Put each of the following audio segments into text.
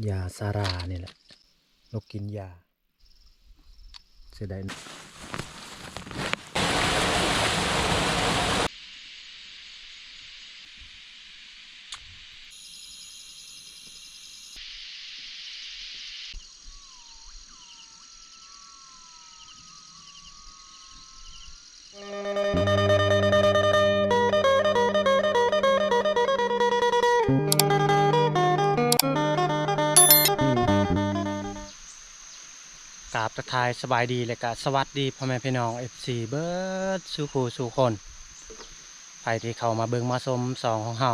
ยาซารานี่แหละนกกินยาเสียดายกราบทักทายสบายดีเลยกะสวัสดีพ่อแม่พี่น้อง FC เบิร์ดสู่ผู้สู่คนใครที่เข้ามาเบิ่งมาชมสองของเฮา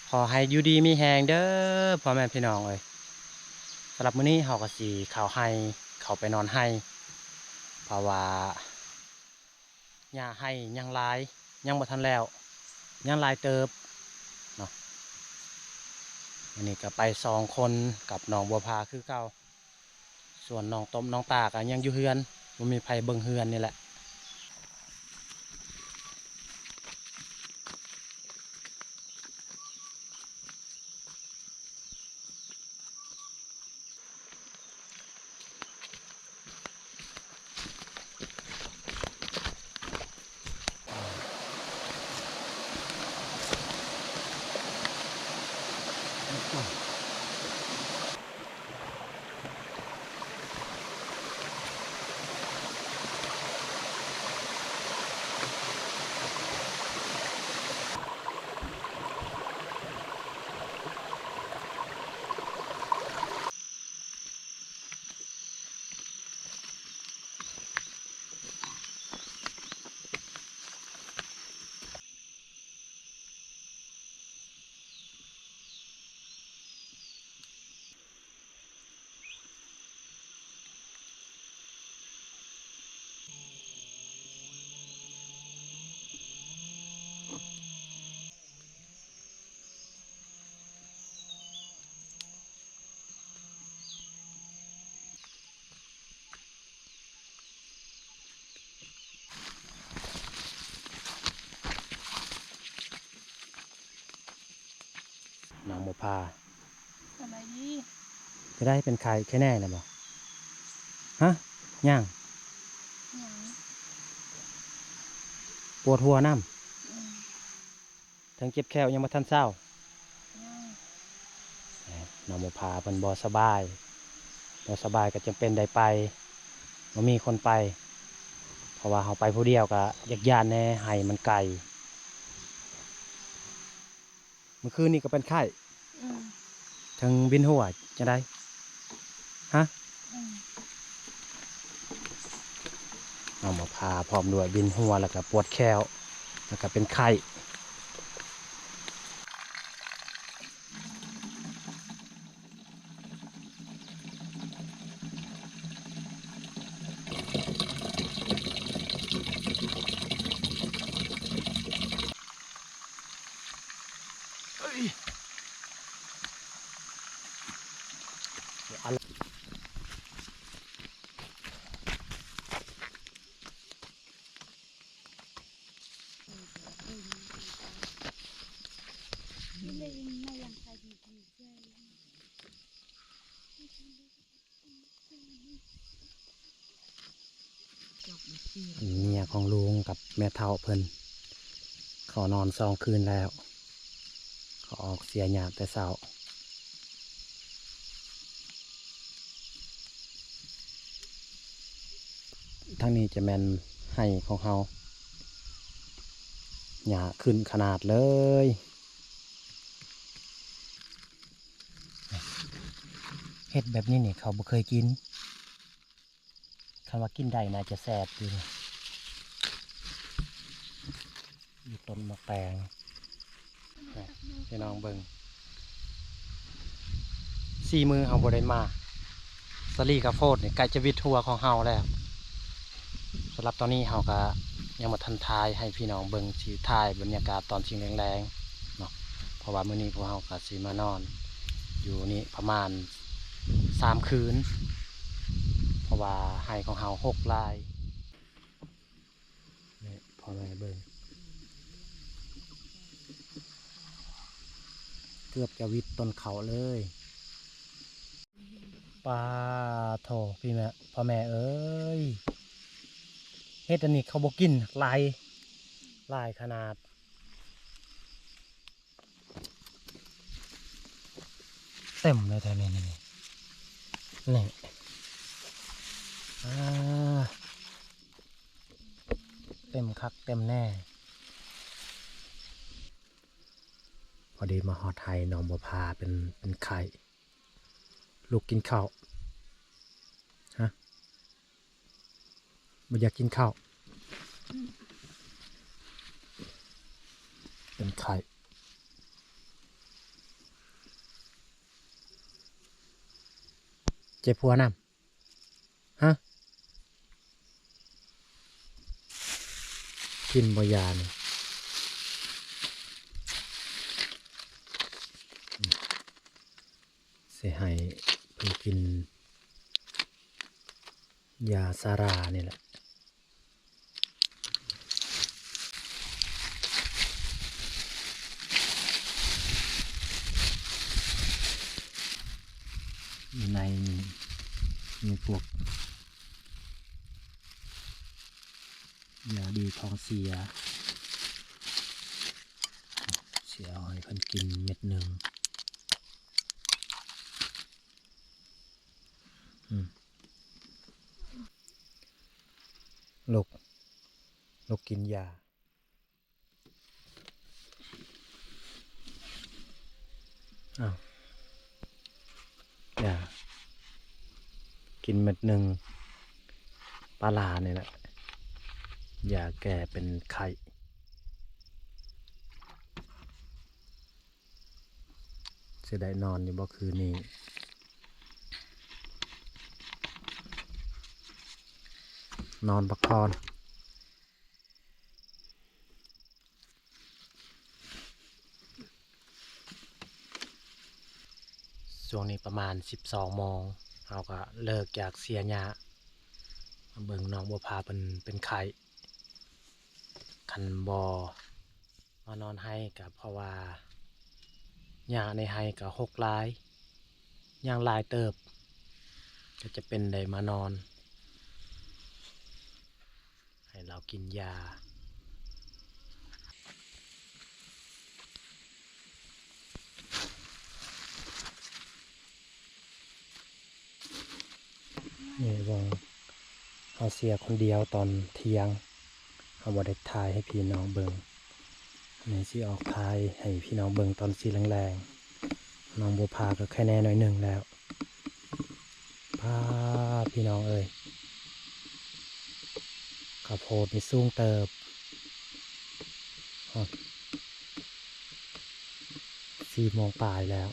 ขอให้อยู่ดีมีแฮงเด้อพ่อแม่พี่น้องเอ้ยสำหรับมื้อนี้เฮาก็สิเข้าไปนอนให้เพราะว่าหญ้าให้ยังหลายยังบ่ทันแล้วยังหลายเติบเนาะวันนี้ก็ไป2คนกับน้องบัวพาคือเก่าส่วนน้องต้มน้องตาก็ยังอยู่เฮือนบ่มีไผเบิ่งเฮือนนี่แหละน้องบัวพาสบายดีจะได้เป็นใครแค่แน่นะบ่ฮะย่างหยังปวดหัวน้อืมำทั้งเจ็บแขวยังมาทันเศร้ายัง น้องบัวพาเป็นบ่สบายก็จำเป็นได้ไปบ่มีคนไปเพราะว่าเขาไปผู้เดียวก็ยากย่านแน่ให้มันไกลเมื่อคืนนี้ก็เป็นไข้อืมทั้งวินหัวจะได้ฮะอืมน้องบัวพาพร้อมด้วยวินหัวแล้วก็ปวดแขวแล้วก็เป็นไข้เมียของลุงกับแม่เฒ่าเพิ่นเขานอน2 คืนแล้วเขาออกเสียหยาแต่เช้าทั้งนี้จะแม่นให้ของเขาหยาขึ้นขนาดเลยเฮ็ดแบบนี้นี่เขาบ่เคยกินคำว่ากินได้น่าจะแซ่บอยู่อยู่ต้นมะแปงพี่น้องเบิ่ง4 มือเอาบ่ได้มาสลีกับโฟดนี่ใกล้จะวิดทัวของเฮาแล้วสำหรับตอนนี้เฮาก็ยังมาทันทายให้พี่น้องเบิ่งสิถ่ายบรรยากาศตอนชิงแรงๆเนาะเพราะว่ามื้อนี้พวกเฮาก็สิมานอนอยู่นี่ประมาณ3 คืนเพราะว่าให้ของเฮา6 ลายนี่พอแม่เบิ่งเกือบจะวิดต้นเขาเลย ปลาโถพี่แม่พ่อแม่เอ้ยเฮ็ดอันนี้เขาบอกกินลายขนาดเต็มเลยแต่นี่นี่อ่าเต็มคักเต็มแน่พอดีมาหอไทยน้องบัวพาเป็นไข่ลูกกินข้าวฮะบ่อยากกินข้าวเป็นไข่เจ็บหัวน้ำฮะกินบ่ยานี่เสียให้เพิ่งกินยาซารานี่แหละในมีพวกยาดีท้องเสียเอาให้เพิ่นกินเม็ดหนึ่งลูกกินยาอ้าวยากินเม็ดหนึ่งปลาลาเนี่ยแหละยาแก้เป็นไข้จะได้นอนอยู่บ่คืนนี้นอนพักผ่อนช่วงนี้ประมาณ12 โมงเราก็เลิกจากเสียหญ้ามาเบิ่งน้องบัวพาเป็นไข้คันบอมานอนให้กับเพราะว่าหญ้าในให้กับ6 ลายย่างลายเติบก็จะเป็นได้มานอนให้เรากินยานี่วงเอาเสียคนเดียวตอนเที่ยงเอาบอได้ทายให้พี่น้องเบิงนี่สิออกทายให้พี่น้องเบิงตอนสีแรงๆน้องบัวพาก็แค่แน่หน่อยหนึ่งแล้วพาพี่น้องเอ้ยข้าวโพดมีสูงเติบ4 โมงปลายแล้ว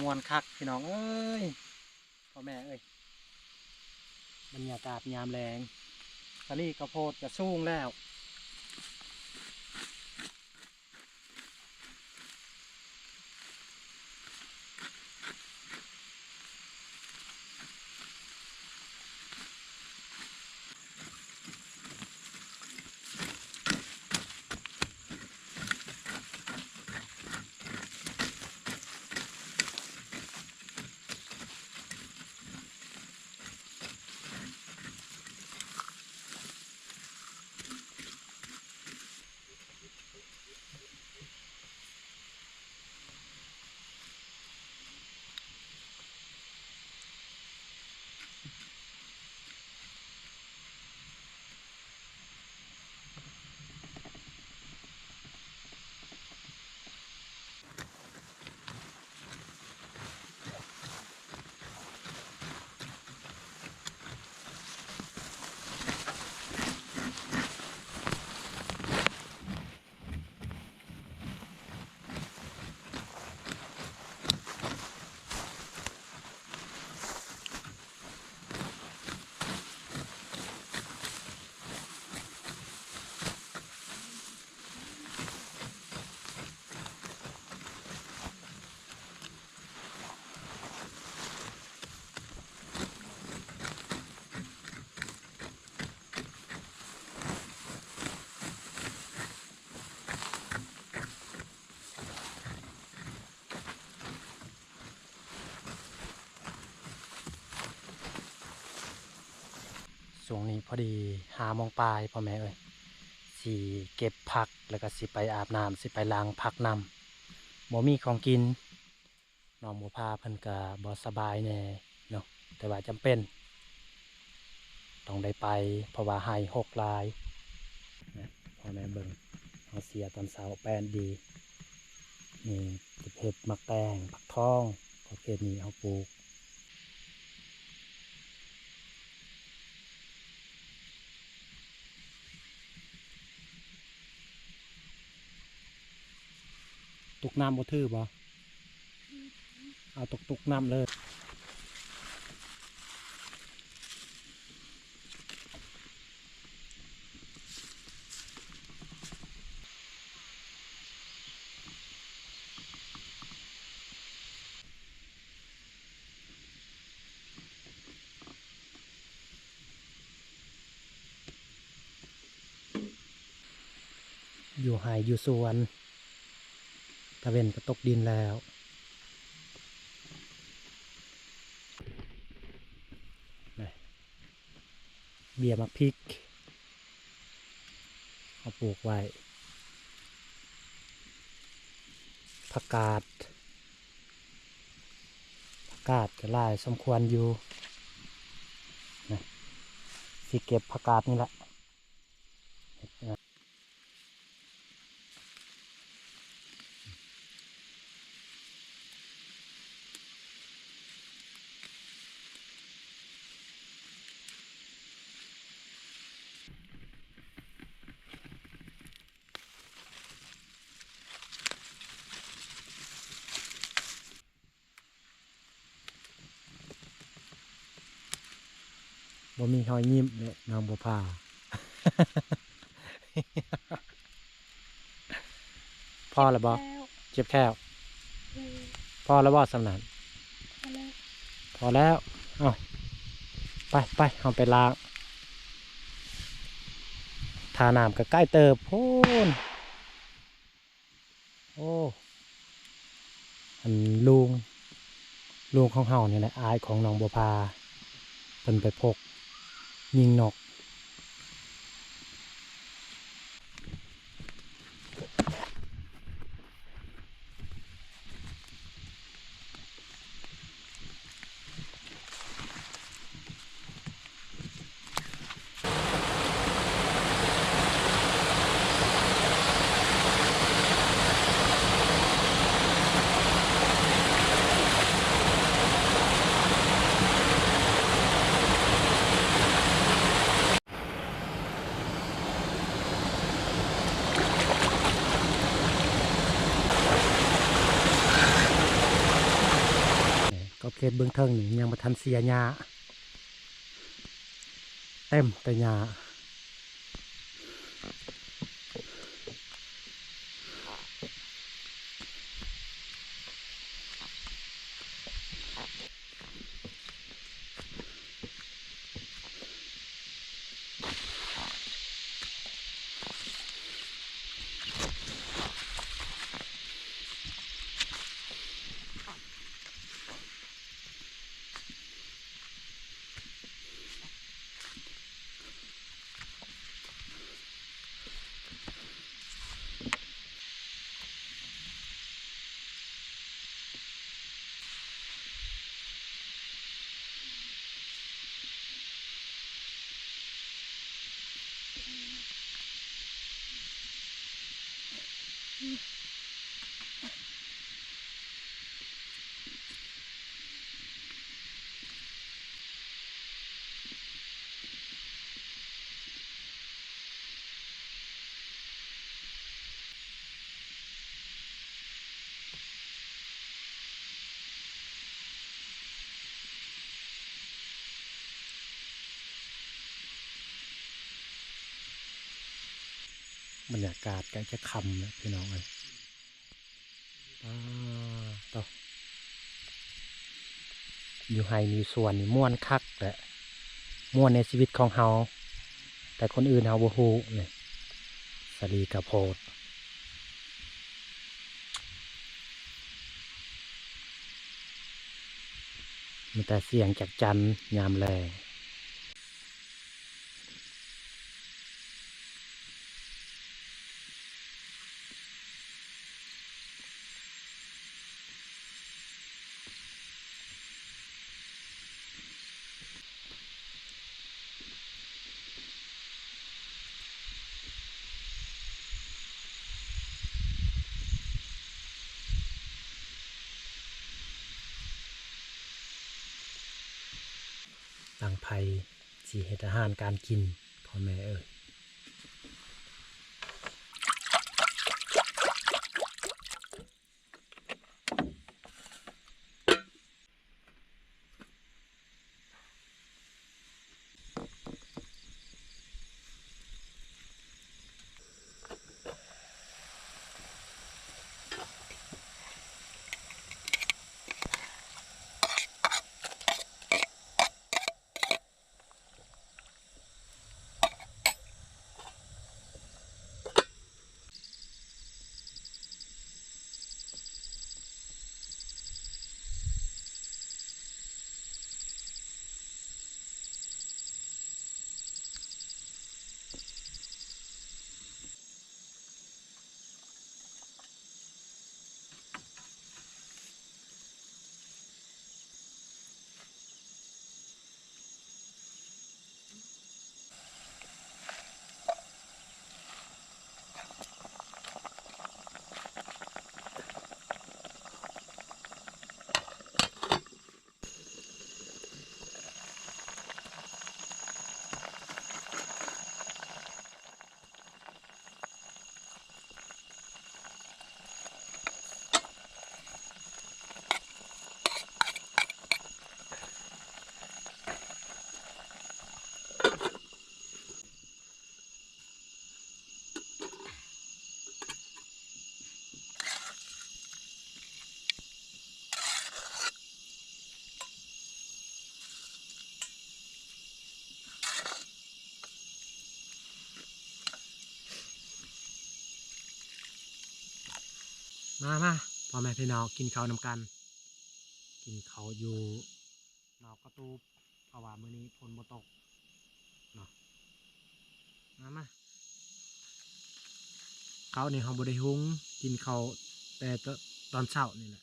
ม่วนคักพี่น้องเอ้ยพ่อแม่เอ้ยบรรยากาศยามแลงสาลีข้าวโพดก็สูงแล้วช่วงนี้พอดี5 โมงปลายพ่อแม่เอ้ยสิเก็บผักแล้วก็สิไปอาบน้ำสิไปล้างผักน้ำบ่มีของกินน้องบัวพาเพิ่นก็บ่สบายแน่เนาะแต่ว่าจำเป็นต้องได้ไปเพราะว่าให้6 ลายนะพ่อแม่เบิ่งเฮาเสียตอนเช้าแป้นดีนี่จะเฮ็ดมักแตงผักทองประเภทนี้เฮาปลูกตุกน้ำบ่ถือบ่เอาตุกน้ำเลยอยู่ไห้อยู่สวนตะเวนก็ตกดินแล้วเบี้ยมักพริกเอาปลูกไว้ผักกาดก็หลายสมควรอยู่นะสิเก็บผักกาดนี่แหละบ่มีหอยยิ้มเนี่ยน้องบัวพา พ่อแล้วบ่เจ็บแค้วพ่อแล้วบ่สำนันพอแล้วเอาไปเอาไปล้างทาน้ำก็ใกล้เติบพูนโอ้อันลุงของเฮาเนี่ยแหละอายของน้องบัวพาเป็นไปพกยิงนก เกตเบื้องเทิงนี่ยังบ่ทันเสียหญ้าเต็มแต่หญ้าบรรยากาศใกล้จะค่ำแล้วพี่น้องเอ้ยต่ออยู่ไห้มีส่วนนี่ม่วนคักแหละม่วนในชีวิตของเฮาแต่คนอื่นเฮาบ่ฮู้นี่สลีกะโพดมีแต่เสียงจากจันทร์ยามแลงตั้งไผสิเฮ็ดอาหารการกินพ่อแม่เอ้ยมาพ่อแม่พี่น้องกินข้าวนำกันกินข้าวอยู่นอกกระตูบเพราะว่ามื้อนี้ฝนบ่ตกเนาะมาข้าวนี่เฮาบ่ได้หุงกินข้าวแต่ตอนเช้านี่แหละ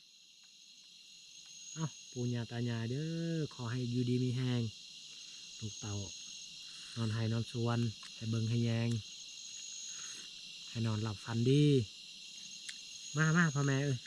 ปู่ย่าตายายเด้อขอให้อยู่ดีมีแรงลูกเต่านอนให้นอนสวนให้เบิ่งให้แยงให้นอนหลับฝันดีมาพ่อแม่เอ้ย ม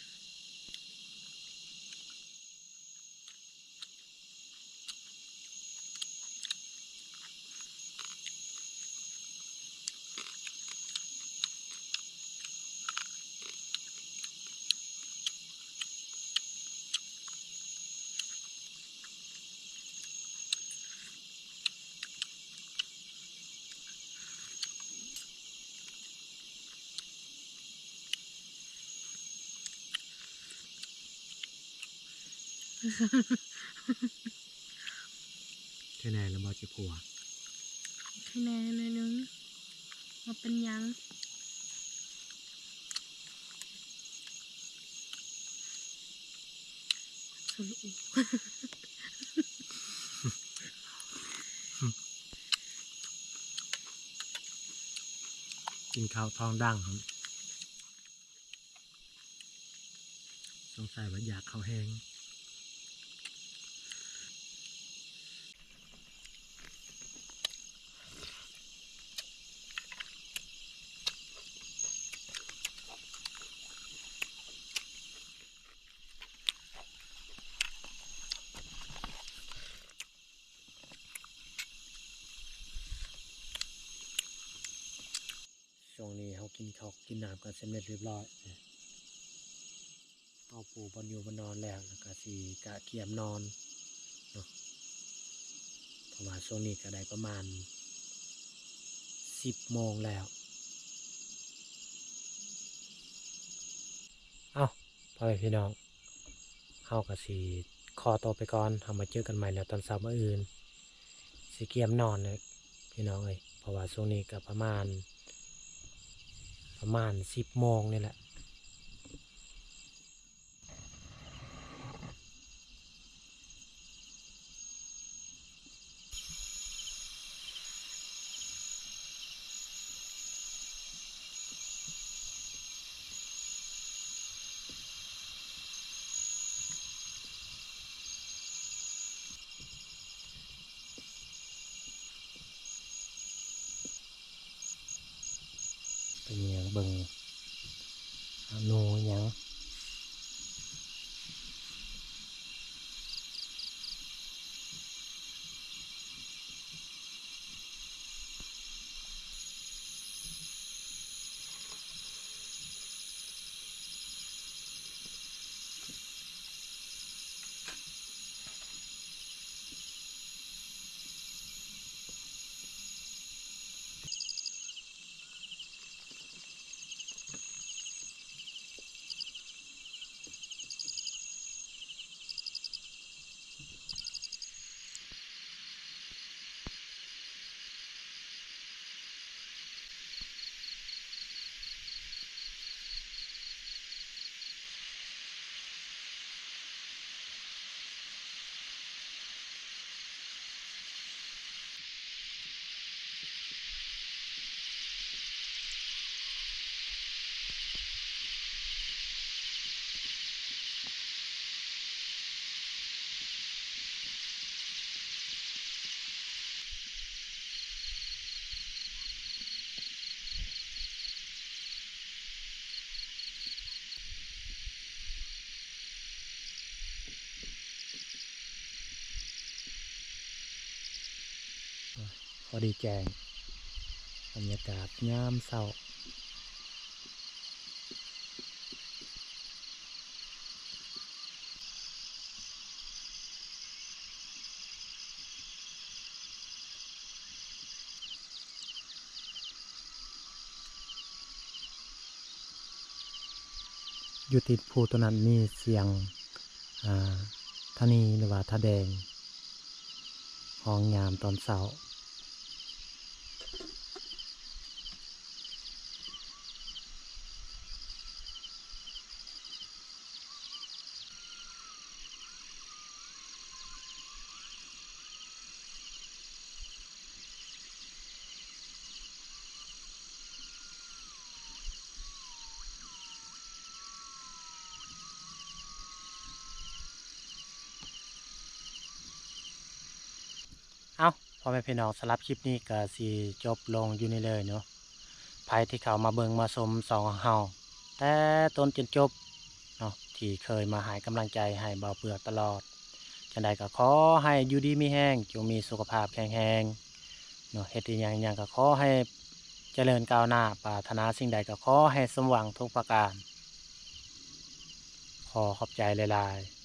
แค่ไหนแล้วบ่จิผัว คะแนนหน่อยนึงมาเป็นหยังสรุป กินข้าวท้องดังครับสงสัยว่าอยากข้าวแห้งช่วงนี้เขากินข้าวกินน้ำกันสำเร็จเรียบร้อยเอาปูบอลอยู่บนนอนแล้วก็สีกะเกียมนอนเนาะเพราะว่าช่วงนี้ก็ได้ประมาณ10 โมงแล้วเอาพ่อแม่พี่น้องเขาก็สีคอตัวไปก่อนเอามาเจอกันใหม่แล้วตอนเช้ามื้ออื่นสีเกียมนอนเลยพี่น้องเลยเพราะว่าช่วงนี้ก็ประมาณ10 โมงนี่แหละเป็นอย่างเบิ่งหนูหยังพอดีแจงบรรยากาศยามเช้าอยู่ติดภูตัวนั้นมีเสียงทะนีหรือว่าทะแดงห้องยามตอนเช้าเอ้าพ่อแม่พี่น้องสำหรับคลิปนี้ก็สิจบลงอยู่นี่เลยเนาะใครที่เขามาเบิ่งมาชมสองของเฮาแต่ต้นจนจบเนาะที่เคยมาให้กำลังใจให้เบาเปลือกตลอดจังใดก็ขอให้อยู่ดีมีแห้งจงมีสุขภาพแข็งแรงเนาะเฮ็ดอิหยังก็ขอให้เจริญก้าวหน้าปรารถนาสิ่งใดก็ขอให้สมหวังทุกประการขอขอบใจหลายๆ